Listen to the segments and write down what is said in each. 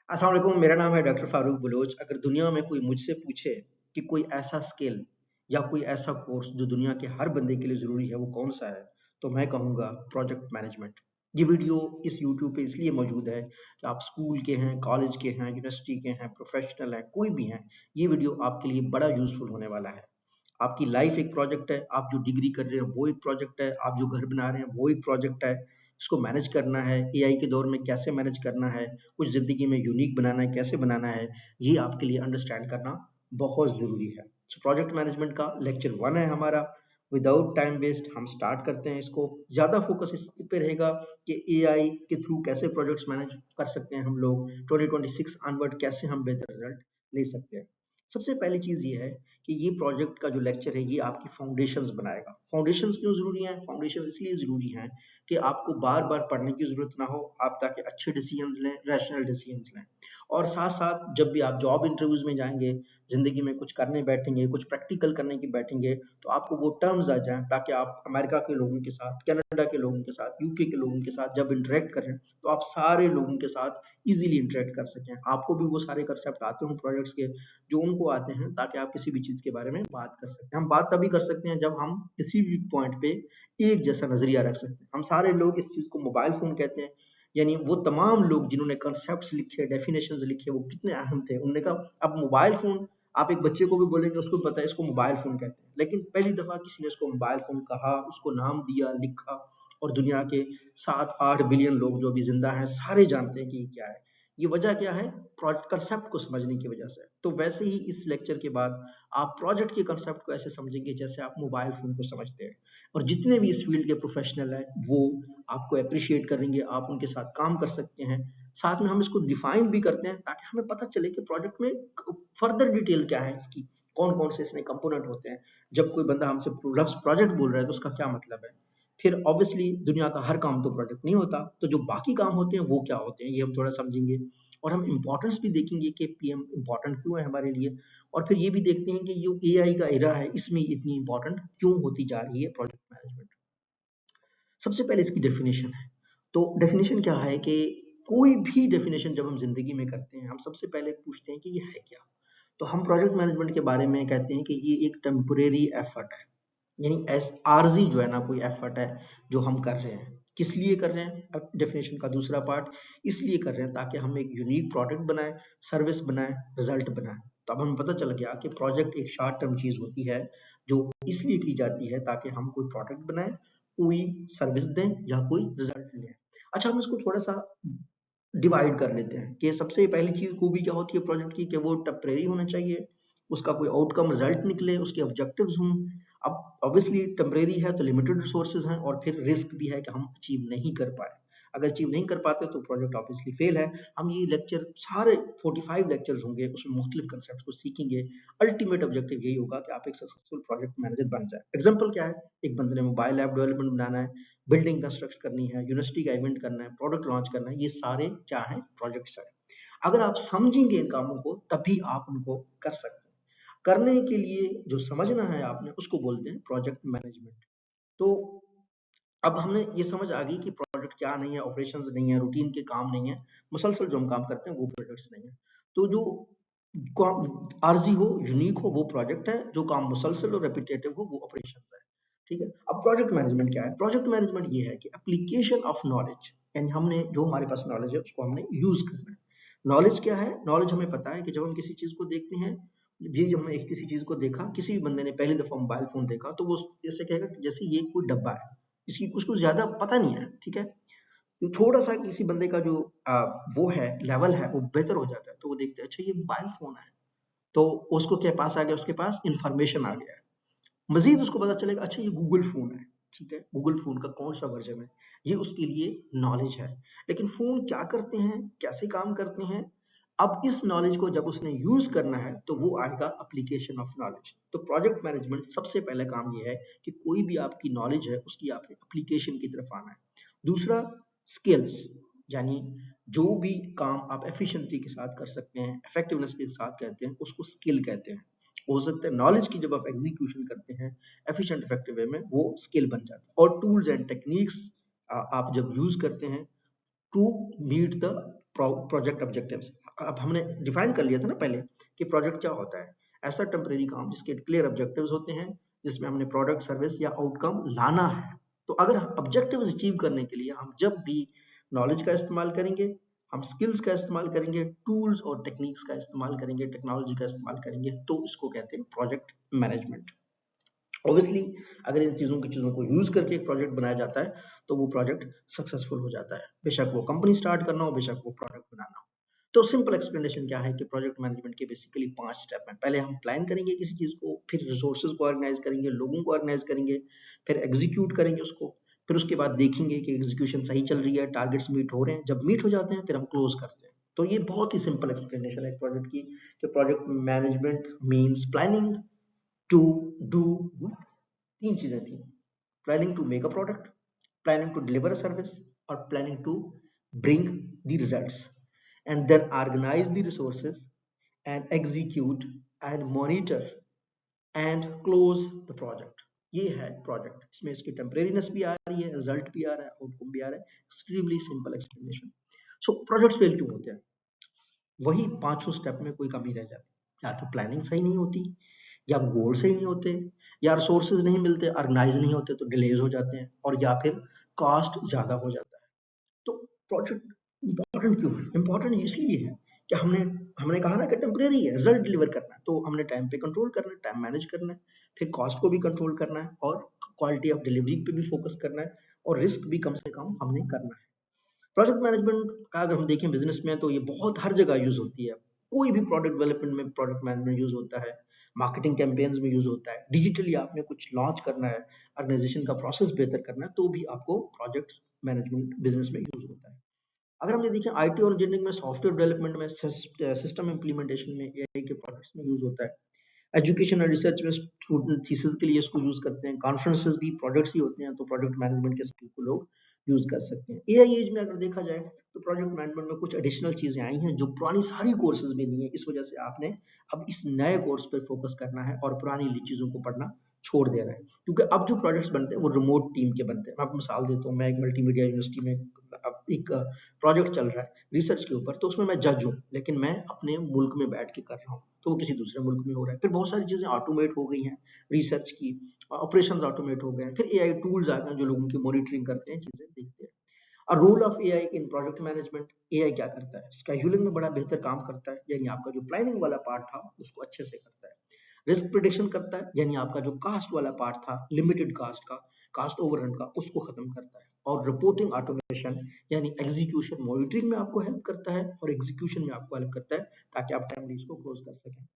अस्सलाम वालेकुम, मेरा नाम है डॉक्टर फारूक बलोच। अगर दुनिया में कोई मुझसे पूछे कि कोई ऐसा स्किल या कोई ऐसा कोर्स जो दुनिया के हर बंदे के लिए ज़रूरी है, वो कौन-सा है? तो मैं कहूँगा प्रोजेक्ट मैनेजमेंट। ये वीडियो इस यूट्यूब पे इसलिए मौजूद है कि आप स्कूल के हैं, कॉलेज के हैं, यूनिवर्सिटी के हैं, प्रोफेशनल हैं, कोई भी हैं, ये वीडियो आपके लिए बड़ा यूज़फुल होने वाला है। आपकी लाइफ एक प्रोजेक्ट है, आप जो डिग्री कर रहे हैं वो एक प्रोजेक्ट है, आप जो घर बना रहे हैं वो एक प्रोजेक्ट है। इसको मैनेज करना है, एआई के दौर में कैसे मैनेज करना है, कुछ ज़िंदगी में यूनिक बनाना है, कैसे बनाना है, ये आपके लिए अंडरस्टैंड करना बहुत ज़रूरी है। सो प्रोजेक्ट मैनेजमेंट का लेक्चर 1 है हमारा। विदाउट टाइम वेस्ट हम स्टार्ट करते हैं इसको। ज़्यादा फोकस इस पे रहेगा कि एआई के थ्रू कैसे प्रोजेक्ट्स मैनेज कर सकते हैं हम लोग, 2026 ऑनवर्ड कैसे हम बेहतर रिजल्ट ले सकते हैं। सबसे पहली चीज़ ये है कि ये प्रोजेक्ट का जो लेक्चर है ये आपकी फाउंडेशंस बनाएगा। फाउंडेशंस क्यों ज़रूरी हैं? फाउंडेशन इसलिए ज़रूरी हैं कि आपको बार-बार पढ़ने की ज़रूरत ना हो, आप ताकि अच्छे डिसीजंस लें, रैशनल डिसीजंस लें। और साथ-साथ जब भी आप जॉब इंटरव्यूज़ में जाएँगे, ज़िंदगी में कुछ करने बैठेंगे, कुछ प्रैक्टिकल करने की बैठेंगे, तो आपको वो टर्म्स आ जाएँ ताकि आप अमेरिका के लोगों के साथ, कनाडा के लोगों के साथ, यूके के लोगों के साथ जब इंटरैक्ट करें, तो आप सारे लोगों के साथ ईज़िली इंटरैक्ट कर सकें। आपको भी वो सारे कांसेप्ट आते हों प्रोजेक्ट्स के, जो उनको आते हैं, ताकि आप किसी भी चीज़ के बारे में बात कर सकते हैं। हम बात तभी कर सकते हैं जब हम किसी भी पॉइंट पे एक जैसा नज़रिया रख सकते हैं। हम सारे लोग इस चीज़ को मोबाइल फ़ोन कहते हैं, यानी वो तमाम लोग जिन्होंने कॉन्सेप्ट्स लिखे, डेफिनेशंस लिखे, वो कितने अहम थे। उन्होंने कहा अब मोबाइल फ़ोन आप एक बच्चे को भी बोलेंगे, उसको पता है इसको मोबाइल फ़ोन कहते हैं। लेकिन पहली दफ़ा किसी ने इसको मोबाइल फ़ोन कहा, उसको नाम दिया, लिखा और दुनिया के 7-8 बिलियन लोग जो अभी ज़िंदा हैं, सारे जानते हैं कि ये क्या है। ये वजह क्या है? कॉन्सेप्ट को समझने की वजह से। तो वैसे ही इस लेक्चर के बाद आप प्रोजेक्ट के कॉन्सेप्ट को ऐसे समझेंगे जैसे आप मोबाइल फ़ोन को समझते हैं। और जितने भी इस फील्ड के प्रोफेशनल हैं, वो आपको एप्रिशिएट करेंगे, आप उनके साथ काम कर सकते हैं। साथ में हम इसको डिफाइन भी करते हैं ताकि हमें पता चले कि प्रोजेक्ट में फर्दर डिटेल क्या है इसकी, कौन-कौन से इसमें कंपोनेंट होते हैं। जब कोई बंदा हमसे लफ्ज़ प्रोजेक्ट बोल रहा है तो उसका क्या मतलब है? फिर ऑब्वियसली दुनिया का हर काम तो प्रोजेक्ट नहीं होता, तो जो बाकी काम होते हैं वो क्या होते हैं, ये हम थोड़ा समझेंगे। और हम इम्पोर्टेंस भी देखेंगे कि पीएम इम्पोर्टेंट क्यों है हमारे लिए, और फिर ये भी देखते हैं कि जो एआई का एरा है, इसमें इतनी इम्पोर्टेंट क्यों होती जा रही है प्रोजेक्ट मैनेजमेंट। सबसे पहले इसकी डेफिनेशन है। तो डेफिनेशन क्या है कि कोई भी डेफिनेशन जब हम ज़िंदगी में करते हैं, हम सबसे पहले पूछते हैं कि ये है क्या? तो हम प्रोजेक्ट मैनेजमेंट के बारे में कहते हैं कि ये एक टेम्परेरी एफर्ट है। यानी एस आरज़ी जो है ना, कोई एफर्ट है जो हम कर रहे हैं। किस लिए कर रहे हैं? अब डेफिनेशन का दूसरा पार्ट, इसलिए कर रहे हैं ताकि हम एक यूनिक प्रोडक्ट बनाएँ, सर्विस बनाएँ, रिज़ल्ट बनाएँ। तो अब हमें पता चल गया कि प्रोजेक्ट एक शॉर्ट टर्म चीज़ होती है, जो इसलिए की जाती है ताकि हम कोई प्रोडक्ट बनाएँ, कोई सर्विस दें या कोई रिज़ल्ट लें। अच्छा, हम इसको थोड़ा-सा डिवाइड कर लेते हैं कि सबसे पहली चीज़ खूबी क्या होती है प्रोजेक्ट की कि वो टेम्परेरी होना चाहिए, उसका कोई आउटकम रिज़ल्ट निकले, उसके ऑब्जेक्टिव्स हों। अब ऑब्वियसली टेम्परेरी है तो लिमिटेड रिसोर्सेज़ हैं और फिर रिस्क भी है कि हम अचीव नहीं कर पाए। अगर अचीव नहीं कर पाते तो प्रोजेक्ट ऑब्वियसली फेल है। हम ये लेक्चर सारे 45 लेक्चर्स होंगे, उसमें मुख्तलिफ कांसेप्ट्स को सीखेंगे। अल्टीमेट ऑब्जेक्टिव यही होगा कि आप एक सक्सेसफुल प्रोजेक्ट मैनेजर बन जाएँ। एग्ज़ाम्पल क्या है? एक बंदे ने मोबाइल ऐप डेवलपमेंट बनाना है, बिल्डिंग कंस्ट्रक्ट करनी है, यूनिवर्सिटी का इवेंट करना है, प्रोडक्ट लॉन्च करना है, ये सारे क्या हैं? प्रोजेक्ट्स हैं। अगर आप समझेंगे इन कामों को तभी आप उनको कर सकते हैं। करने के लिए जो समझना है आपने उसको बोलते हैं प्रोजेक्ट मैनेजमेंट। तो अब हमने ये समझ आ गई कि प्रोजेक्ट क्या नहीं है, ऑपरेशंस नहीं है, रूटीन के काम नहीं है, मुसलसल जो हम काम करते हैं वो प्रोजेक्ट्स नहीं है। तो जो काम आरज़ी हो, यूनिक हो वो प्रोजेक्ट है, जो काम मुसलसल और रेपिटेटिव हो वो ऑपरेशंस है। ठीक है? अब प्रोजेक्ट मैनेजमेंट क्या है? प्रोजेक्ट मैनेजमेंट ये है कि एप्लीकेशन ऑफ नॉलेज, यानी हमने जो हमारे पास नॉलेज है उसको हमने यूज़ करना है। नॉलेज क्या है? नॉलेज हमें पता है कि जब हम किसी चीज़ को देखते हैं, जी जब हमने किसी चीज़ को देखा, किसी भी बंदे ने पहली दफ़ा मोबाइल फ़ोन देखा तो वो ऐसे कहेगा कि जैसे ये कोई डब्बा है। इसकी उसको ज़्यादा पता नहीं है, ठीक है? तो थोड़ा-सा किसी बंदे का जो वो है, लेवल है, वो बेहतर हो जाता है, तो वो देखते हैं, अच्छा ये मोबाइल फ़ोन है, तो उसको क्या पास आ गया, उसके पास इन्फॉर्मेशन आ गया है। मज़ीद उसको पता चलेगा, अच्छा ये गूगल फ़ोन है, ठीक है? गूगल फ़ोन का कौन-सा वर्ज़न है, ये उसके लिए नॉलेज है। लेकिन फ़ोन क्या करते हैं, कैसे काम करते हैं, अब इस नॉलेज को जब उसने यूज़ करना है, तो वो आएगा एप्लीकेशन ऑफ नॉलेज। तो प्रोजेक्ट मैनेजमेंट सबसे पहला काम ये है कि कोई भी आपकी नॉलेज है, उसकी आपने एप्लीकेशन की तरफ आना है। दूसरा स्किल्स, यानी जो भी काम आप एफिशिएंसी के साथ कर सकते हैं, इफेक्टिवनेस के साथ कहते हैं, उसको स्किल कहते हैं। हो सकता है नॉलेज की जब आप एग्जीक्यूशन करते हैं एफिशिएंट इफेक्टिव वे में, वो स्किल बन जाता है। और टूल्स एंड टेक्निक्स आप जब यूज करते हैं to meet the project objectives. अब हमने डिफाइन कर लिया था ना पहले कि प्रोजेक्ट क्या होता है। ऐसा टेम्परेरी काम जिसके क्लियर ऑब्जेक्टिव्स होते हैं, जिसमें हमने प्रोडक्ट सर्विस या आउटकम लाना है। तो अगर ऑब्जेक्टिव्स अचीव करने के लिए हम जब भी नॉलेज का इस्तेमाल करेंगे, हम स्किल्स का इस्तेमाल करेंगे, टूल्स और टेक्निक्स का इस्तेमाल करेंगे, टेक्नोलॉजी का इस्तेमाल करेंगे, तो इसको कहते हैं प्रोजेक्ट मैनेजमेंट। ऑब्वियसली अगर इन चीज़ों को यूज़ करके एक प्रोजेक्ट बनाया जाता है तो वो प्रोजेक्ट सक्सेसफुल हो जाता है, बेशक वो कंपनी स्टार्ट करना हो, बेशक वो प्रोडक्ट बनाना हो। तो सिंपल एक्सप्लेनेशन क्या है कि प्रोजेक्ट मैनेजमेंट के बेसिकली 5 स्टेप हैं। पहले हम प्लान करेंगे किसी चीज़ को, फिर रिसोर्सेज को ऑर्गेनाइज करेंगे, लोगों को ऑर्गेनाइज करेंगे, फिर एग्जीक्यूट करेंगे उसको, फिर उसके बाद देखेंगे कि एग्जीक्यूशन सही चल रही है, टारगेट्स मीट हो रहे हैं। जब मीट हो जाते हैं फिर हम क्लोज करते हैं। तो ये बहुत ही सिंपल एक्सप्लेनेशन है प्रोजेक्ट की, कि project management means planning to do, तीन चीजें थी: planning to make a product, planning to deliver a service, और planning to bring the results, and then organise the resources and execute and monitor and close the project. ये है project. इसमें इसकी टेम्परेरीनेस भी आ रही है, रिजल्ट भी आ रहा है, आउटकम भी आ रहा है। Extremely simple explanation. So projects fail क्यों होते हैं? वही पांचों स्टेप में कोई कमी रह जाती, या तो प्लानिंग सही नहीं होती, या गोल सही नहीं होते, या रिसोर्सेज नहीं मिलते, ऑर्गेनाइज नहीं होते तो डिलेज हो जाते हैं, और या फिर कॉस्ट ज्यादा हो जाता है। तो प्रोजेक्ट इंपॉर्टेंट क्यों है? इंपॉर्टेंट इसलिए है कि हमने हमने कहा ना कि टेम्परेरी है, रिजल्ट डिलीवर करना है, तो हमने टाइम पे कंट्रोल करना है, टाइम मैनेज करना है, फिर कॉस्ट को भी कंट्रोल करना है, और क्वालिटी ऑफ डिलीवरी पे भी फोकस करना है, और रिस्क भी कम से कम हमने करना है। प्रोजेक्ट मैनेजमेंट का अगर हम देखें बिजनेस में तो ये बहुत हर जगह यूज होती है। कोई भी प्रोडक्ट डेवलपमेंट में प्रोजेक्ट मैनेजमेंट यूज होता है, मार्केटिंग कैंपेन्स में यूज होता है, डिजिटली आपने कुछ लॉन्च करना है, ऑर्गेनाइजेशन का प्रोसेस बेहतर करना है, तो भी आपको प्रोजेक्ट मैनेजमेंट बिजनेस में यूज होता है। अगर हम ये देखें आईटी और इंजीनियरिंग में, सॉफ्टवेयर डेवलपमेंट में, सिस्टम इंप्लीमेंटेशन में एआई के प्रोजेक्ट्स में यूज होता है। एजुकेशन और रिसर्च में स्टूडेंट थीसिस के लिए इसको यूज करते हैं। कॉन्फ्रेंसेस भी प्रोजेक्ट्स ही होते हैं, तो प्रोजेक्ट मैनेजमेंट के स्किल को लोग यूज कर सकते हैं। एआई एज में अगर देखा जाए तो प्रोजेक्ट मैनेजमेंट में कुछ एडिशनल चीजें आई हैं जो पुरानी सारी कोर्सेज में नहीं है। इस वजह से आपने अब इस नए कोर्स पर फोकस करना है और पुरानी चीजों को पढ़ना छोड़ देना है, क्योंकि अब जो प्रोजेक्ट्स बनते हैं वो रिमोट टीम के बनते हैं। मैं आपको मिसाल देता हूँ, मैं एक मल्टीमीडिया यूनिवर्सिटी में अब एक प्रोजेक्ट चल रहा है रिसर्च के ऊपर, तो उसमें मैं जज हूँ, लेकिन मैं अपने मुल्क में बैठ के कर रहा हूँ, तो वो किसी दूसरे मुल्क में हो रहा है। फिर बहुत सारी चीजें ऑटोमेट हो गई हैं रिसर्च की, ऑपरेशंस ऑटोमेट हो गए हैं, फिर एआई टूल्स आ गए हैं जो लोगों की मॉनिटरिंग करते हैं, चीजें देखते हैं। और role of AI in project management, AI क्या करता है? स्केड्यूलिंग में बड़ा बेहतर काम करता है, यानी आपका जो प्लानिंग वाला पार्ट था उसको अच्छे से करता है। रिस्क प्रिडिक्शन करता है, यानी आपका जो कास्ट वाला पार्ट था, लिमिटेड कास्ट का, कास्ट ओवररन का, उसको खत्म करता है। और रिपोर्टिंग ऑटोमेशन यानी एग्जीक्यूशन मॉनिटरिंग में आपको हेल्प करता है, और एग्जीक्यूशन में आपको हेल्प करता है, ताकि आप टाइमली इसको क्लोज कर सकें।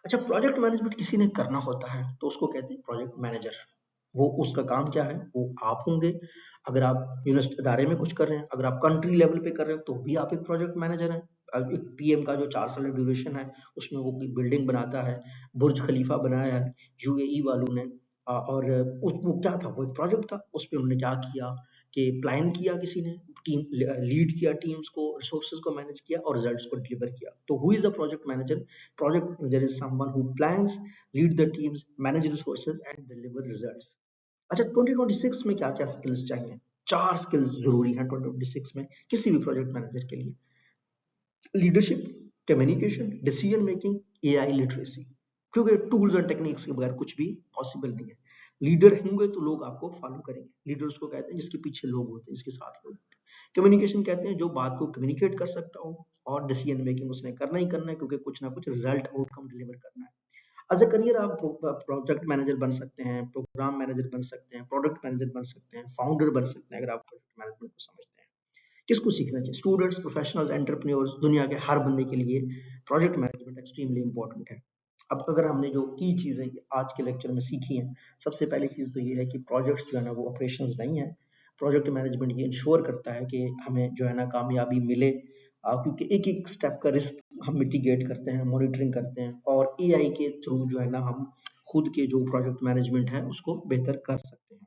अच्छा, प्रोजेक्ट मैनेजमेंट किसी ने करना होता है तो उसको कहते हैं प्रोजेक्ट मैनेजर। वो उसका काम क्या है? वो आप होंगे। अगर आप यूनिवर्सिटी इदारे में कुछ कर रहे हैं, अगर आप कंट्री लेवल पे कर रहे हैं, तो भी आप एक प्रोजेक्ट मैनेजर हैं। अब एक पीएम का जो 4 साल का ड्यूरेशन है, उसमें वो कोई बिल्डिंग बनाता है, बुर्ज खलीफा बनाया है यूएई वालों ने, और वो क्या था? वो एक प्रोजेक्ट था। उसपे उन्होंने क्या किया कि प्लान किया किसी ने, टीम लीड किया, टीम्स को, रिसोर्सेज को मैनेज किया, और रिजल्ट्स को डिलीवर किया। तो who is the project manager? Project manager is someone who plans, lead the teams, manage resources and deliver results. अच्छा, 2026 में क्या क्या स्किल्स चाहिए? चार स्किल्स जरूरी हैं 2026 में किसी भी प्रोजेक्ट मैनेजर के लिए: leadership, communication, decision making, AI literacy. क्योंकि टूल्स और टेक्निक्स के बगैर कुछ भी पॉसिबल नहीं है। लीडर होंगे तो लोग आपको फॉलो करेंगे। लीडर उसको कहते हैं जिसके पीछे लोग होते हैं, जिसके साथ लोग होते हैं। कम्युनिकेशन कहते हैं जो बात को कम्युनिकेट कर सकता हो, और डिसीजन मेकिंग उसने करना ही करना है, क्योंकि कुछ ना कुछ रिजल्ट आउटकम डिलीवर करना है। एज अ करियर आप प्रोजेक्ट मैनेजर बन सकते हैं, प्रोग्राम मैनेजर बन सकते हैं, प्रोडक्ट मैनेजर बन सकते हैं, फाउंडर बन सकते हैं, अगर आप प्रोजेक्ट मैनेजमेंट को समझते हैं। किसको सीखना चाहिए? स्टूडेंट्स, प्रोफेशनल्स, एंटरप्रेन्योर्स, दुनिया के हर बंदे के लिए प्रोजेक्ट मैनेजमेंट एक्सट्रीमली इंपॉर्टेंट है। अब अगर हमने जो की चीजें आज के लेक्चर में सीखी हैं, सबसे पहली चीज तो ये है कि प्रोजेक्ट्स जो है ना वो ऑपरेशंस नहीं है। प्रोजेक्ट मैनेजमेंट ये इंश्योर करता है कि हमें जो है ना कामयाबी मिले, क्योंकि एक एक स्टेप का रिस्क हम मिटिगेट करते हैं, मॉनिटरिंग करते हैं, और एआई के थ्रू जो है ना हम खुद के जो प्रोजेक्ट मैनेजमेंट है उसको बेहतर कर सकते हैं।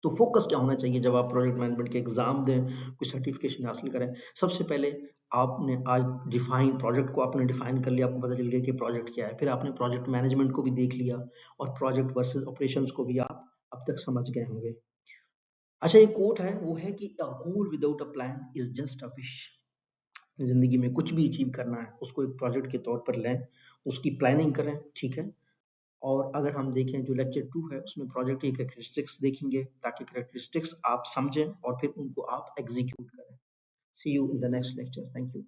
तो फोकस क्या होना चाहिए जब आप प्रोजेक्ट मैनेजमेंट के एग्जाम दें, कोई सर्टिफिकेशन हासिल करें? सबसे पहले आपने आज डिफाइन प्रोजेक्ट को आपने डिफाइन कर लिया, आपको पता चल गया कि प्रोजेक्ट क्या है। फिर आपने प्रोजेक्ट मैनेजमेंट को भी देख लिया, और प्रोजेक्ट वर्सेस ऑपरेशंस को भी आप अब तक समझ गए होंगे। अच्छा, एक कोट है, वो है कि a goal without a plan is just a wish. जिंदगी में कुछ भी अचीव करना है उसको एक प्रोजेक्ट के तौर पर लें, उसकी प्लानिंग करें, ठीक है। और अगर हम देखें जो लेक्चर 2 है उसमें प्रोजेक्ट की कैरेक्टरिस्टिक्स देखेंगे, ताकि कैरेक्टरिस्टिक्स आप समझें और फिर उनको आप एग्जीक्यूट करें। See you in the next lecture. Thank you.